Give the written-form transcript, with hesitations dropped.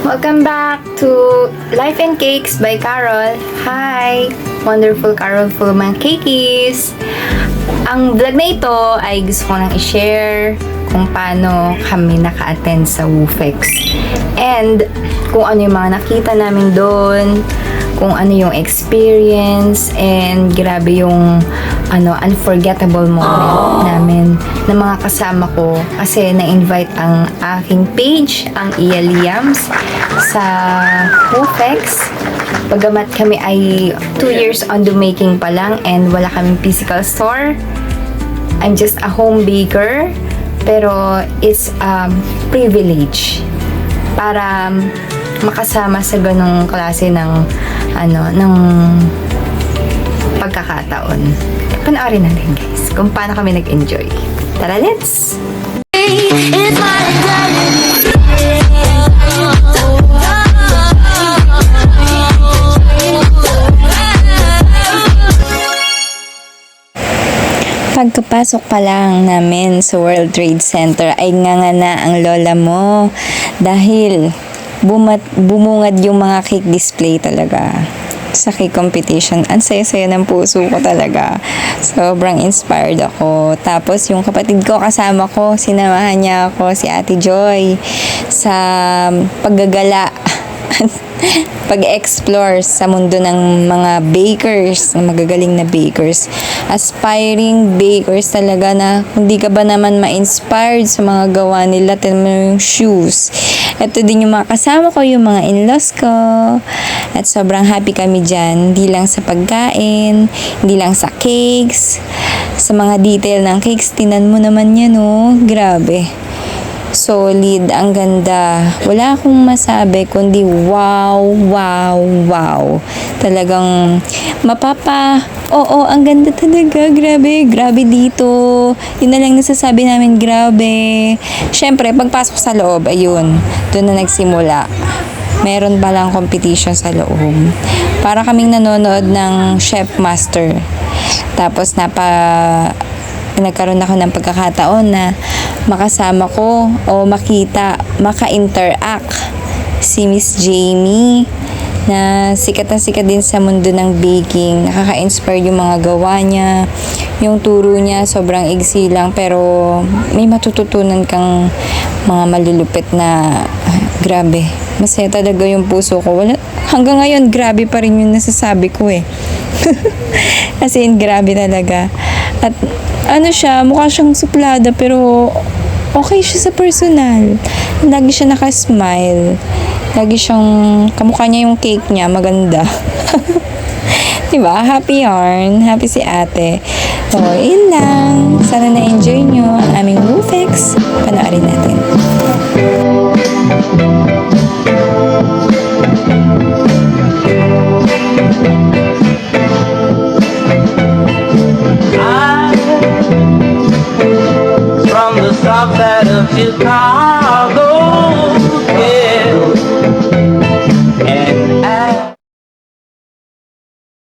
Welcome back to Life and Cakes by Carol. Hi! Wonderful Carol mga Cakeys! Ang vlog na ito ay gusto ko nang i-share kung paano kami naka-attend sa WooFex. And kung ano yung mga nakita namin doon, kung ano yung experience, and grabe yung unforgettable moment namin ng mga kasama ko kasi na-invite ang aking page, ang Iya Liams, sa WooFex. Bagamat kami ay 2 years on the making pa lang and wala kaming physical store. I'm just a home baker, pero it's privilege para makasama sa ganong klase ng pagkakataon. Panoorin natin guys kung paano kami nag-enjoy. Tara, let's! Pagkapasok pa lang namin sa World Trade Center ay ngangana ang lola mo dahil bumungad yung mga cake display talaga sa cake competition. Ang saya-saya ng puso ko talaga. Sobrang inspired ako. Tapos yung kapatid ko kasama ko, sinamahan niya ako, si Ate Joy, sa paggagala pag-explore sa mundo ng mga bakers, ng magagaling na bakers, aspiring bakers talaga, na hindi ka ba naman ma-inspired sa mga gawa nila. Tignan mo yung shoes. Ito din yung mga kasama ko, yung mga in-laws ko, at sobrang happy kami dyan, hindi lang sa pagkain, hindi lang sa cakes, sa mga detail ng cakes. Tinan mo naman yan, oh, grabe. Solid, ang ganda. Wala akong masabi kundi wow, wow, wow. Talagang oo, ang ganda talaga. Grabe dito. Yun na lang nasasabi namin, grabe. Syempre, pagpasok sa loob, ayun, doon na nagsimula. Meron palang competition sa loob. Para kaming nanonood ng Chef Master. Tapos nagkaroon ako ng pagkakataon na makasama ko o maka-interact si Miss Jamie, na sikat din sa mundo ng baking. Nakaka-inspire yung mga gawa niya. Yung turo niya sobrang igsi lang, pero may matututunan kang mga malulupit na grabe. Masaya talaga yung puso ko. Hanggang ngayon, grabe pa rin yung nasasabi ko eh. As in, grabe talaga. At siya, mukha siyang suplada, pero okay siya sa personal. Lagi siya nakasmile. Lagi siyang, kamukha niya yung cake niya, maganda. Diba? Happy yarn. Happy si ate. So, yun lang. Sana na-enjoy nyo ang aming WooFex. Panoorin natin. From the south side of Chicago,